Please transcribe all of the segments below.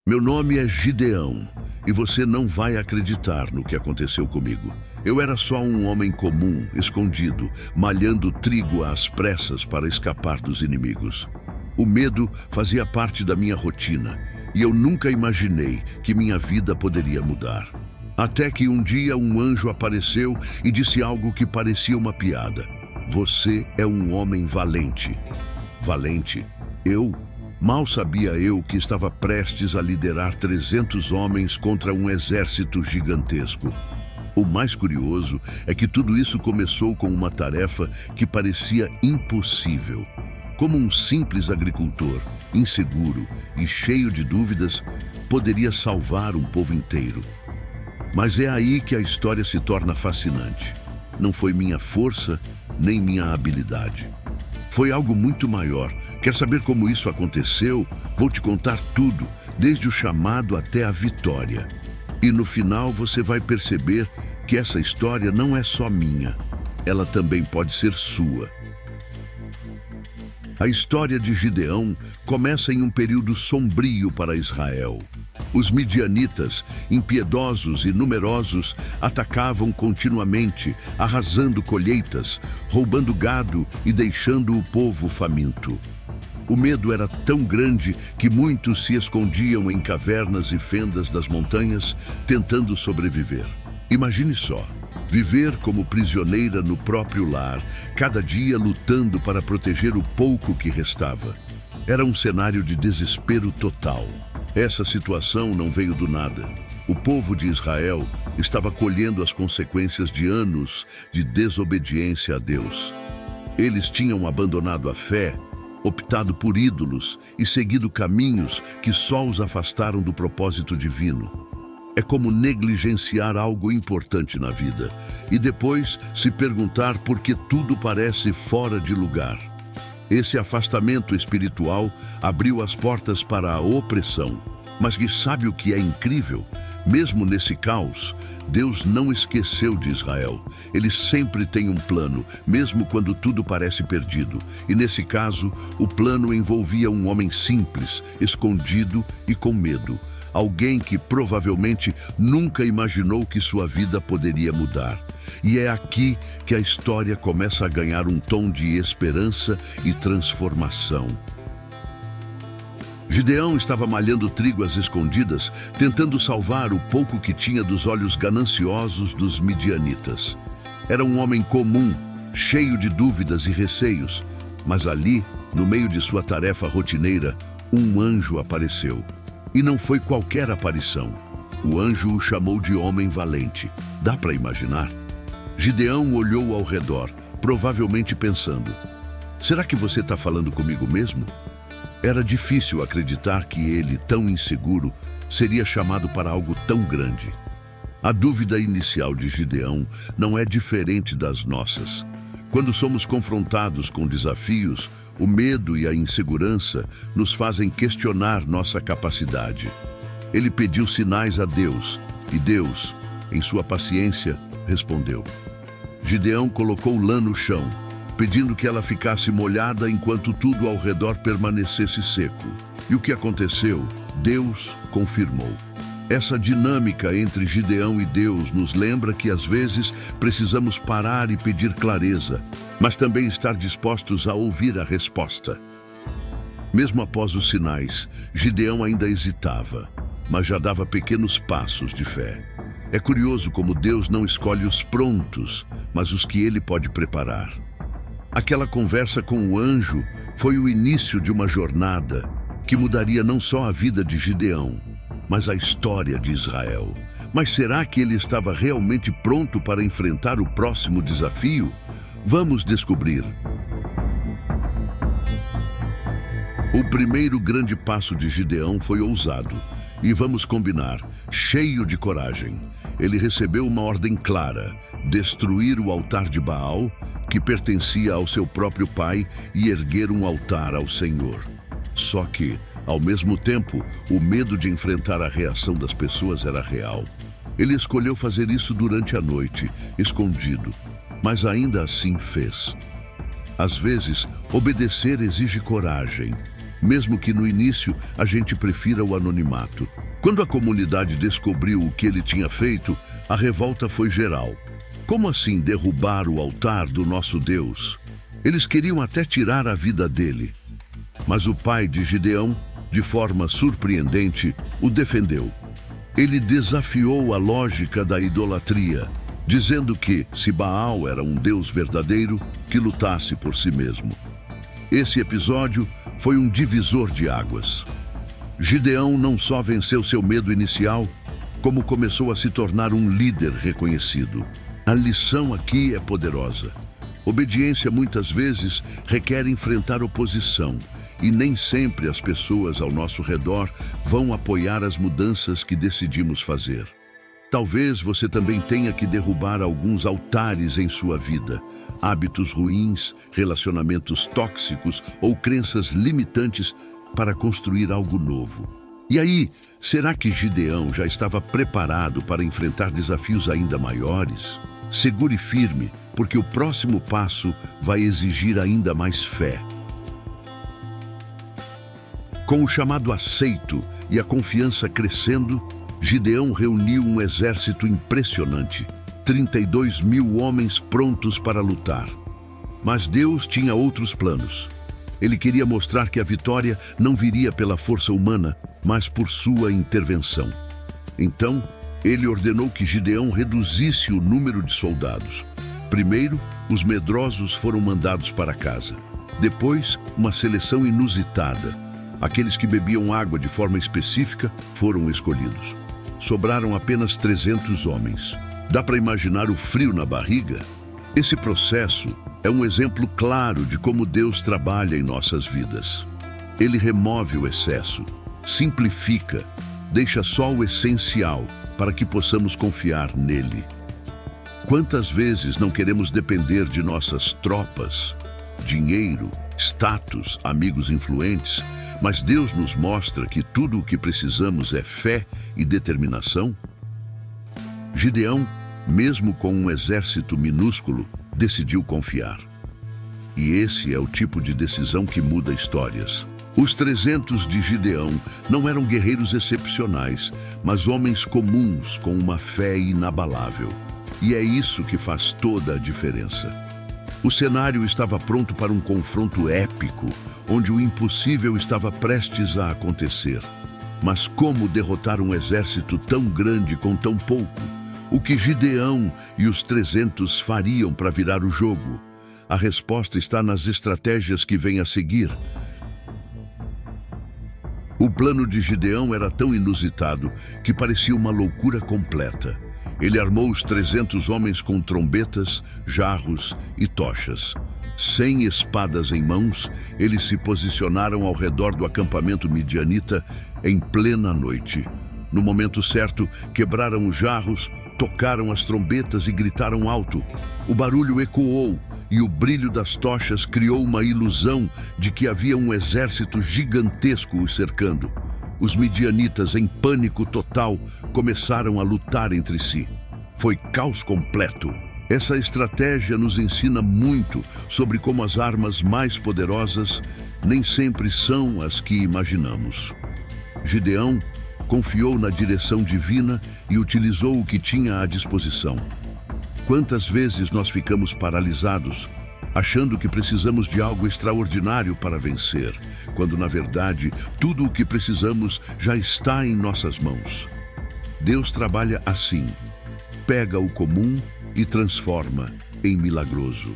Meu nome é Gideão e você não vai acreditar no que aconteceu comigo. Eu era só um homem comum, escondido, malhando trigo às pressas para escapar dos inimigos. O medo fazia parte da minha rotina e eu nunca imaginei que minha vida poderia mudar. Até que um dia um anjo apareceu e disse algo que parecia uma piada. Você é um homem valente. Valente? Eu? Mal sabia eu que estava prestes a liderar 300 homens contra um exército gigantesco. O mais curioso é que tudo isso começou com uma tarefa que parecia impossível. Como um simples agricultor, inseguro e cheio de dúvidas, poderia salvar um povo inteiro. Mas é aí que a história se torna fascinante. Não foi minha força, nem minha habilidade. Foi algo muito maior. Quer saber como isso aconteceu? Vou te contar tudo, desde o chamado até a vitória. E no final você vai perceber que essa história não é só minha. Ela também pode ser sua. A história de Gideão começa em um período sombrio para Israel. Os midianitas, impiedosos e numerosos, atacavam continuamente, arrasando colheitas, roubando gado e deixando o povo faminto. O medo era tão grande que muitos se escondiam em cavernas e fendas das montanhas, tentando sobreviver. Imagine só, viver como prisioneira no próprio lar, cada dia lutando para proteger o pouco que restava. Era um cenário de desespero total. Essa situação não veio do nada. O povo de Israel estava colhendo as consequências de anos de desobediência a Deus. Eles tinham abandonado a fé, optado por ídolos e seguido caminhos que só os afastaram do propósito divino. É como negligenciar algo importante na vida e depois se perguntar por que tudo parece fora de lugar. Esse afastamento espiritual abriu as portas para a opressão. Mas sabe o que é incrível? Mesmo nesse caos, Deus não esqueceu de Israel. Ele sempre tem um plano, mesmo quando tudo parece perdido. E nesse caso, o plano envolvia um homem simples, escondido e com medo. Alguém que provavelmente nunca imaginou que sua vida poderia mudar. E é aqui que a história começa a ganhar um tom de esperança e transformação. Gideão estava malhando trigo às escondidas, tentando salvar o pouco que tinha dos olhos gananciosos dos midianitas. Era um homem comum, cheio de dúvidas e receios, mas ali, no meio de sua tarefa rotineira, um anjo apareceu. E não foi qualquer aparição. O anjo o chamou de homem valente. Dá para imaginar? Gideão olhou ao redor, provavelmente pensando: será que você está falando comigo mesmo? Era difícil acreditar que ele, tão inseguro, seria chamado para algo tão grande. A dúvida inicial de Gideão não é diferente das nossas. Quando somos confrontados com desafios, o medo e a insegurança nos fazem questionar nossa capacidade. Ele pediu sinais a Deus, e Deus, em sua paciência, respondeu. Gideão colocou lã no chão, pedindo que ela ficasse molhada enquanto tudo ao redor permanecesse seco. E o que aconteceu? Deus confirmou. Essa dinâmica entre Gideão e Deus nos lembra que às vezes precisamos parar e pedir clareza, mas também estar dispostos a ouvir a resposta. Mesmo após os sinais, Gideão ainda hesitava, mas já dava pequenos passos de fé. É curioso como Deus não escolhe os prontos, mas os que Ele pode preparar. Aquela conversa com o anjo foi o início de uma jornada que mudaria não só a vida de Gideão, mas a história de Israel. Mas será que ele estava realmente pronto para enfrentar o próximo desafio? Vamos descobrir. O primeiro grande passo de Gideão foi ousado. E vamos combinar, cheio de coragem. Ele recebeu uma ordem clara: destruir o altar de Baal, que pertencia ao seu próprio pai, e erguer um altar ao Senhor. Só que, ao mesmo tempo, o medo de enfrentar a reação das pessoas era real. Ele escolheu fazer isso durante a noite, escondido, mas ainda assim fez. Às vezes, obedecer exige coragem. mesmo que no início a gente prefira o anonimato. Quando a comunidade descobriu o que ele tinha feito, a revolta foi geral. Como assim derrubar o altar do nosso Deus? Eles queriam até tirar a vida dele. Mas o pai de Gideão, de forma surpreendente, o defendeu. Ele desafiou a lógica da idolatria, dizendo que, se Baal era um Deus verdadeiro, que lutasse por si mesmo. Esse episódio foi um divisor de águas. Gideão não só venceu seu medo inicial, como começou a se tornar um líder reconhecido. A lição aqui é poderosa. Obediência muitas vezes requer enfrentar oposição, e nem sempre as pessoas ao nosso redor vão apoiar as mudanças que decidimos fazer. Talvez você também tenha que derrubar alguns altares em sua vida, hábitos ruins, relacionamentos tóxicos ou crenças limitantes para construir algo novo. E aí, será que Gideão já estava preparado para enfrentar desafios ainda maiores? Segure firme, porque o próximo passo vai exigir ainda mais fé. Com o chamado aceito e a confiança crescendo, Gideão reuniu um exército impressionante, 32 mil homens prontos para lutar. Mas Deus tinha outros planos. Ele queria mostrar que a vitória não viria pela força humana, mas por sua intervenção. Então, ele ordenou que Gideão reduzisse o número de soldados. Primeiro, os medrosos foram mandados para casa. Depois, uma seleção inusitada. Aqueles que bebiam água de forma específica foram escolhidos. Sobraram apenas 300 homens. Dá para imaginar o frio na barriga? Esse processo é um exemplo claro de como Deus trabalha em nossas vidas. Ele remove o excesso, simplifica, deixa só o essencial para que possamos confiar nele. Quantas vezes não queremos depender de nossas tropas, dinheiro, status, amigos influentes, mas Deus nos mostra que tudo o que precisamos é fé e determinação? Gideão, mesmo com um exército minúsculo, decidiu confiar. E esse é o tipo de decisão que muda histórias. Os 300 de Gideão não eram guerreiros excepcionais, mas homens comuns com uma fé inabalável. E é isso que faz toda a diferença. O cenário estava pronto para um confronto épico, onde o impossível estava prestes a acontecer. Mas como derrotar um exército tão grande com tão pouco? O que Gideão e os 300 fariam para virar o jogo? A resposta está nas estratégias que vêm a seguir. O plano de Gideão era tão inusitado que parecia uma loucura completa. Ele armou os 300 homens com trombetas, jarros e tochas. Sem espadas em mãos, eles se posicionaram ao redor do acampamento midianita em plena noite. No momento certo, quebraram os jarros, tocaram as trombetas e gritaram alto. O barulho ecoou e o brilho das tochas criou uma ilusão de que havia um exército gigantesco os cercando. Os midianitas, em pânico total, começaram a lutar entre si. Foi caos completo. Essa estratégia nos ensina muito sobre como as armas mais poderosas nem sempre são as que imaginamos. Gideão confiou na direção divina e utilizou o que tinha à disposição. Quantas vezes nós ficamos paralisados, achando que precisamos de algo extraordinário para vencer, quando, na verdade, tudo o que precisamos já está em nossas mãos. Deus trabalha assim. Pega o comum e transforma em milagroso.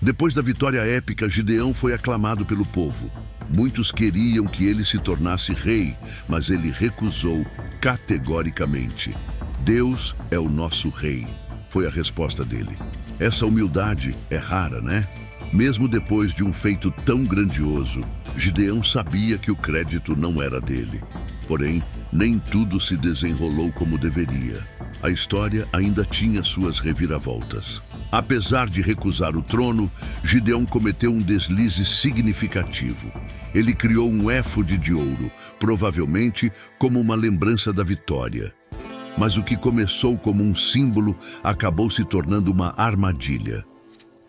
Depois da vitória épica, Gideão foi aclamado pelo povo. Muitos queriam que ele se tornasse rei, mas ele recusou categoricamente. Deus é o nosso rei, foi a resposta dele. Essa humildade é rara, né? Mesmo depois de um feito tão grandioso, Gideão sabia que o crédito não era dele. Porém, nem tudo se desenrolou como deveria. A história ainda tinha suas reviravoltas. Apesar de recusar o trono, Gideão cometeu um deslize significativo. Ele criou um éfode de ouro, provavelmente como uma lembrança da vitória. Mas o que começou como um símbolo acabou se tornando uma armadilha.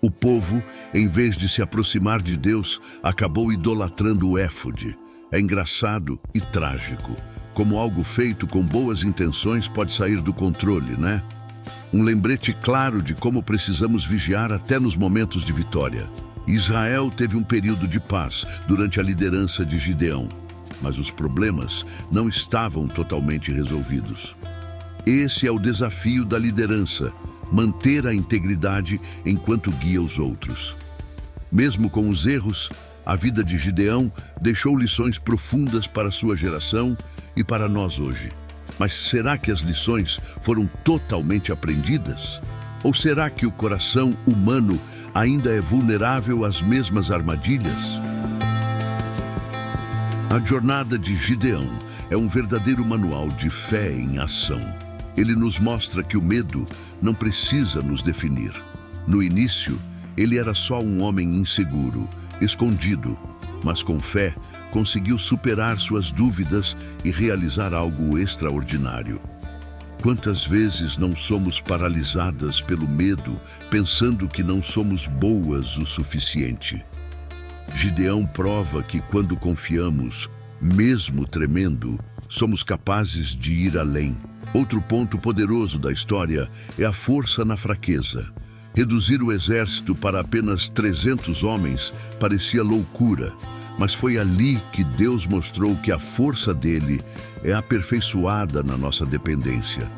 O povo, em vez de se aproximar de Deus, acabou idolatrando o éfode. É engraçado e trágico, como algo feito com boas intenções pode sair do controle, né? Um lembrete claro de como precisamos vigiar até nos momentos de vitória. Israel teve um período de paz durante a liderança de Gideão, mas os problemas não estavam totalmente resolvidos. Esse é o desafio da liderança, manter a integridade enquanto guia os outros. Mesmo com os erros, a vida de Gideão deixou lições profundas para sua geração e para nós hoje. Mas será que as lições foram totalmente aprendidas? Ou será que o coração humano ainda é vulnerável às mesmas armadilhas? A jornada de Gideão é um verdadeiro manual de fé em ação. Ele nos mostra que o medo não precisa nos definir. No início, ele era só um homem inseguro, escondido, mas com fé conseguiu superar suas dúvidas e realizar algo extraordinário. Quantas vezes não somos paralisadas pelo medo, pensando que não somos boas o suficiente? Gideão prova que quando confiamos, mesmo tremendo, somos capazes de ir além. Outro ponto poderoso da história é a força na fraqueza. Reduzir o exército para apenas 300 homens parecia loucura, mas foi ali que Deus mostrou que a força dele é aperfeiçoada na nossa dependência.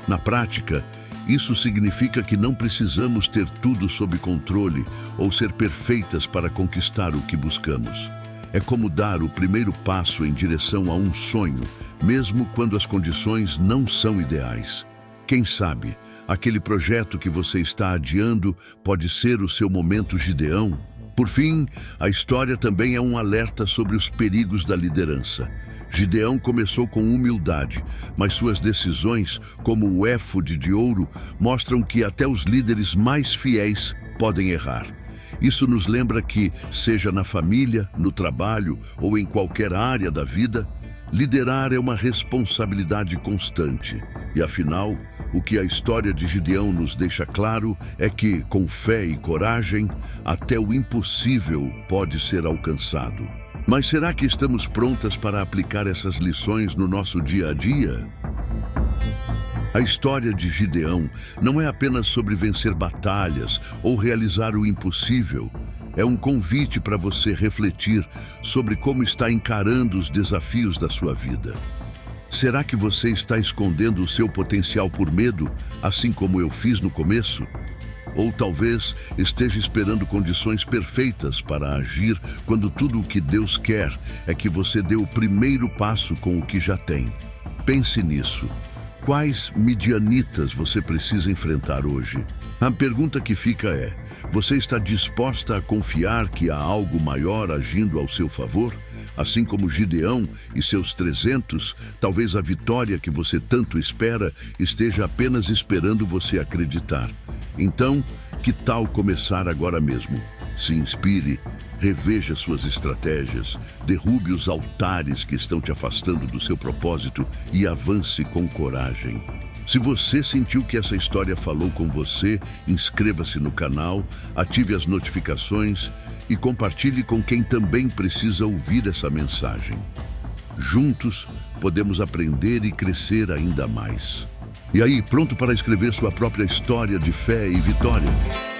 Na prática, isso significa que não precisamos ter tudo sob controle ou ser perfeitas para conquistar o que buscamos. É como dar o primeiro passo em direção a um sonho, mesmo quando as condições não são ideais. Quem sabe, aquele projeto que você está adiando pode ser o seu momento Gideão? Por fim, a história também é um alerta sobre os perigos da liderança. Gideão começou com humildade, mas suas decisões, como o éfode de ouro, mostram que até os líderes mais fiéis podem errar. Isso nos lembra que, seja na família, no trabalho ou em qualquer área da vida, liderar é uma responsabilidade constante. E afinal, o que a história de Gideão nos deixa claro é que, com fé e coragem, até o impossível pode ser alcançado. Mas será que estamos prontas para aplicar essas lições no nosso dia a dia? A história de Gideão não é apenas sobre vencer batalhas ou realizar o impossível. É um convite para você refletir sobre como está encarando os desafios da sua vida. Será que você está escondendo o seu potencial por medo, assim como eu fiz no começo? Ou talvez esteja esperando condições perfeitas para agir quando tudo o que Deus quer é que você dê o primeiro passo com o que já tem. Pense nisso. Quais midianitas você precisa enfrentar hoje? A pergunta que fica é: você está disposta a confiar que há algo maior agindo ao seu favor? Assim como Gideão e seus 300, talvez a vitória que você tanto espera esteja apenas esperando você acreditar. Então, que tal começar agora mesmo? Se inspire, reveja suas estratégias, derrube os altares que estão te afastando do seu propósito e avance com coragem. Se você sentiu que essa história falou com você, inscreva-se no canal, ative as notificações e compartilhe com quem também precisa ouvir essa mensagem. Juntos, podemos aprender e crescer ainda mais. E aí, pronto para escrever sua própria história de fé e vitória?